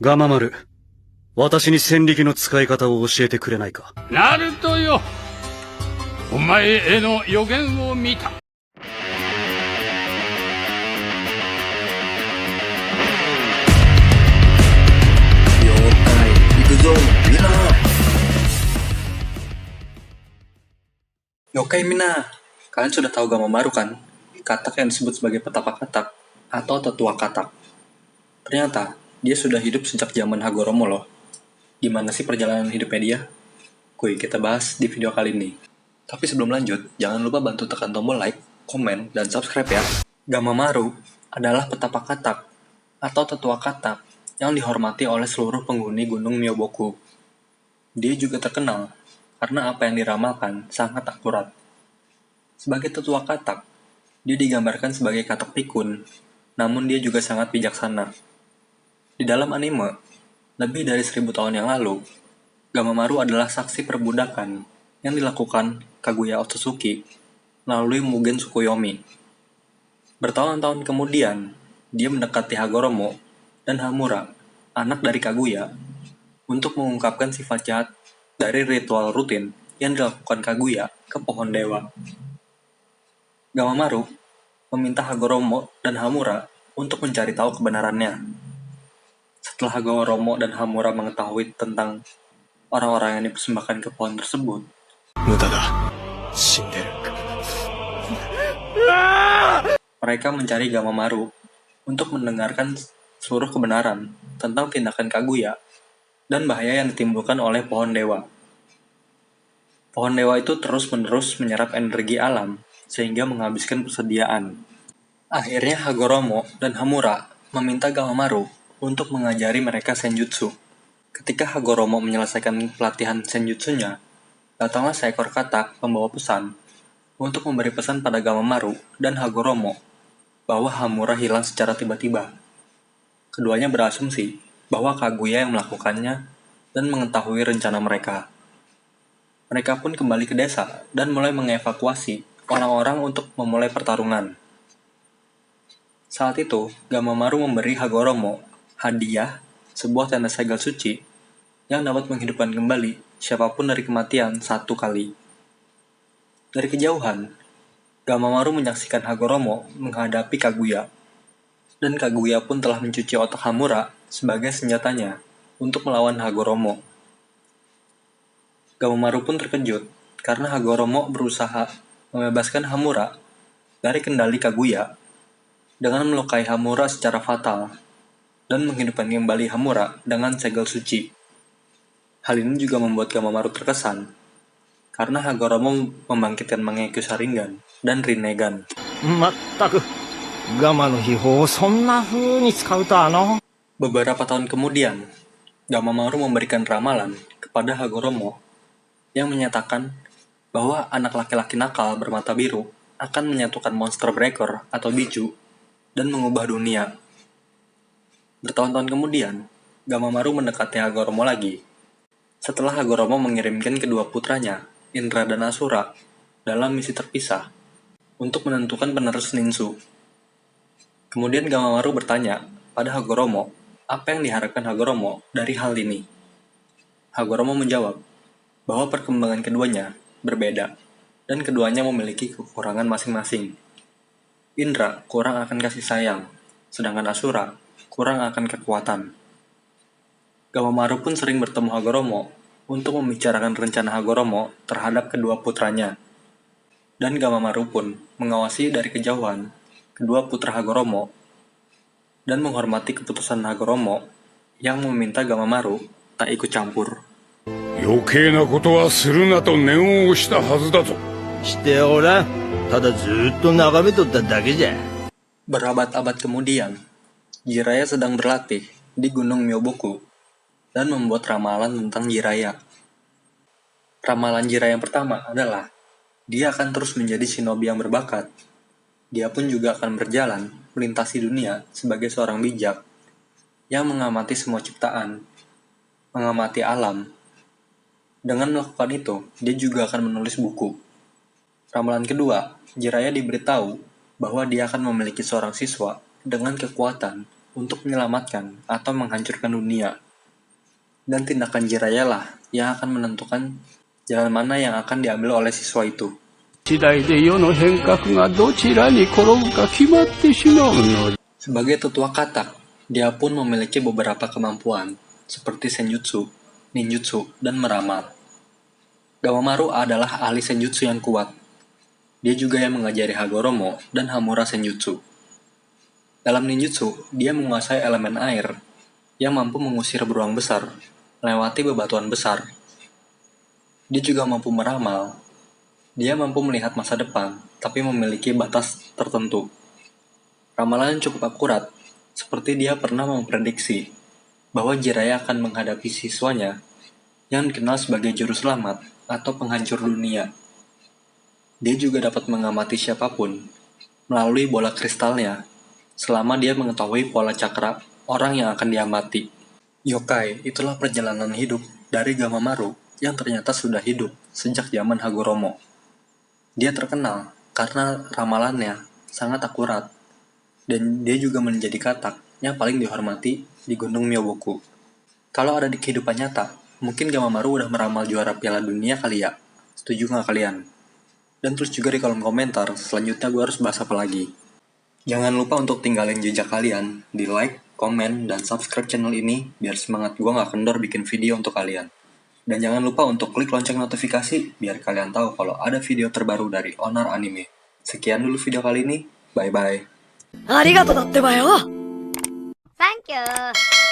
ガマ丸、私に戦力の使い方を教えてくれないか。ナルトよ、お前への予言を見た。了解、行くぞ、Mina. Yokai Mina, kalian sudah tahu Gamamaru kan? Katak yang disebut sebagai petapa katak atau tetua katak. Ternyata, dia sudah hidup sejak zaman Hagoromo loh. Gimana sih perjalanan hidupnya dia? Kuy, kita bahas di video kali ini. Tapi sebelum lanjut, jangan lupa bantu tekan tombol like, komen, dan subscribe ya. Gamamaru adalah petapa katak atau tetua katak yang dihormati oleh seluruh penghuni Gunung Myoboku. Dia juga terkenal karena apa yang diramalkan sangat akurat. Sebagai tetua katak, dia digambarkan sebagai katak pikun, namun dia juga sangat bijaksana. Di dalam anime, lebih dari 1000 tahun yang lalu, Gamamaru adalah saksi perbudakan yang dilakukan Kaguya Otsutsuki melalui Mugen Tsukuyomi. Bertahun-tahun kemudian, dia mendekati Hagoromo dan Hamura, anak dari Kaguya, untuk mengungkapkan sifat jahat dari ritual rutin yang dilakukan Kaguya ke pohon dewa. Gamamaru meminta Hagoromo dan Hamura untuk mencari tahu kebenarannya. Setelah Hagoromo dan Hamura mengetahui tentang orang-orang yang dipersembahkan ke pohon tersebut, mereka mencari Gamamaru untuk mendengarkan seluruh kebenaran tentang tindakan Kaguya dan bahaya yang ditimbulkan oleh pohon dewa. Pohon dewa itu terus-menerus menyerap energi alam sehingga menghabiskan persediaan. Akhirnya Hagoromo dan Hamura meminta Gamamaru untuk mengajari mereka senjutsu. Ketika Hagoromo menyelesaikan pelatihan senjutsunya, datanglah seekor katak membawa pesan untuk memberi pesan pada Gamamaru dan Hagoromo bahwa Hamura hilang secara tiba-tiba. Keduanya berasumsi bahwa Kaguya yang melakukannya dan mengetahui rencana mereka. Mereka pun kembali ke desa dan mulai mengevakuasi orang-orang untuk memulai pertarungan. Saat itu, Gamamaru memberi Hagoromo hadiah sebuah tanda segel suci yang dapat menghidupkan kembali siapapun dari kematian 1 kali. Dari kejauhan, Gamamaru menyaksikan Hagoromo menghadapi Kaguya, dan Kaguya pun telah mencuci otak Hamura sebagai senjatanya untuk melawan Hagoromo. Gamamaru pun terkejut karena Hagoromo berusaha membebaskan Hamura dari kendali Kaguya dengan melukai Hamura secara fatal dan menghidupkan kembali Hamura dengan segel suci. Hal ini juga membuat Gamamaru terkesan karena Hagoromo membangkitkan Mangekyo Sharingan dan Rinnegan. Beberapa tahun kemudian, Gamamaru memberikan ramalan kepada Hagoromo yang menyatakan bahwa anak laki-laki nakal bermata biru akan menyatukan monster breaker atau biju dan mengubah dunia. Bertahun-tahun kemudian, Gamamaru mendekati Hagoromo lagi. Setelah Hagoromo mengirimkan kedua putranya, Indra dan Asura, dalam misi terpisah untuk menentukan penerus ninsu. Kemudian Gamamaru bertanya pada Hagoromo apa yang diharapkan Hagoromo dari hal ini. Hagoromo menjawab bahwa perkembangan keduanya berbeda dan keduanya memiliki kekurangan masing-masing. Indra kurang akan kasih sayang, sedangkan Asura kurang akan kekuatan. Gamamaru pun sering bertemu Hagoromo untuk membicarakan rencana Hagoromo terhadap kedua putranya. Dan Gamamaru pun mengawasi dari kejauhan kedua putra Hagoromo dan menghormati keputusan Hagoromo yang meminta Gamamaru tak ikut campur. 余計なことはするなと念を押したはずだぞ。しておらん。ただずっと眺めとっただけじゃ。Berabad-abad kemudian, Jiraiya sedang berlatih di Gunung Myoboku dan membuat ramalan tentang Jiraiya. Ramalan Jiraiya yang pertama adalah dia akan terus menjadi shinobi yang berbakat. Dia pun juga akan berjalan melintasi dunia sebagai seorang bijak yang mengamati semua ciptaan, mengamati alam. Dengan melakukan itu, dia juga akan menulis buku. Ramalan kedua, Jiraiya diberitahu bahwa dia akan memiliki seorang siswa dengan kekuatan untuk menyelamatkan atau menghancurkan dunia. Dan tindakan Jiraiya lah yang akan menentukan jalan mana yang akan diambil oleh siswa itu. 次第で世の変革がどちらに転ぶか決まってしまうの。 Sebagai tetua katak, dia pun memiliki beberapa kemampuan, seperti senjutsu, ninjutsu, dan meramal. Gamamaru adalah ahli senjutsu yang kuat. Dia juga yang mengajari Hagoromo dan Hamura senjutsu. Dalam ninjutsu, dia menguasai elemen air, yang mampu mengusir beruang besar, melewati bebatuan besar. Dia juga mampu meramal. Dia mampu melihat masa depan, tapi memiliki batas tertentu. Ramalan cukup akurat, seperti dia pernah memprediksi bahwa Jiraiya akan menghadapi siswanya yang dikenal sebagai juru selamat atau penghancur dunia. Dia juga dapat mengamati siapapun melalui bola kristalnya selama dia mengetahui pola cakra orang yang akan diamati. Yokai itulah perjalanan hidup dari Gamamaru yang ternyata sudah hidup sejak zaman Hagoromo. Dia terkenal karena ramalannya sangat akurat, dan dia juga menjadi katak yang paling dihormati di Gunung Myoboku. Kalau ada di kehidupan nyata, mungkin Gamamaru udah meramal juara Piala Dunia kali ya. Setuju nggak kalian? Dan tulis juga di kolom komentar, selanjutnya gue harus bahas apa lagi. Jangan lupa untuk tinggalin jejak kalian, di like, komen, dan subscribe channel ini, biar semangat gue nggak kendor bikin video untuk kalian. Dan jangan lupa untuk klik lonceng notifikasi, biar kalian tahu kalau ada video terbaru dari Onar Anime. Sekian dulu video kali ini, bye-bye. ありがとうだってばよ。 Thank you.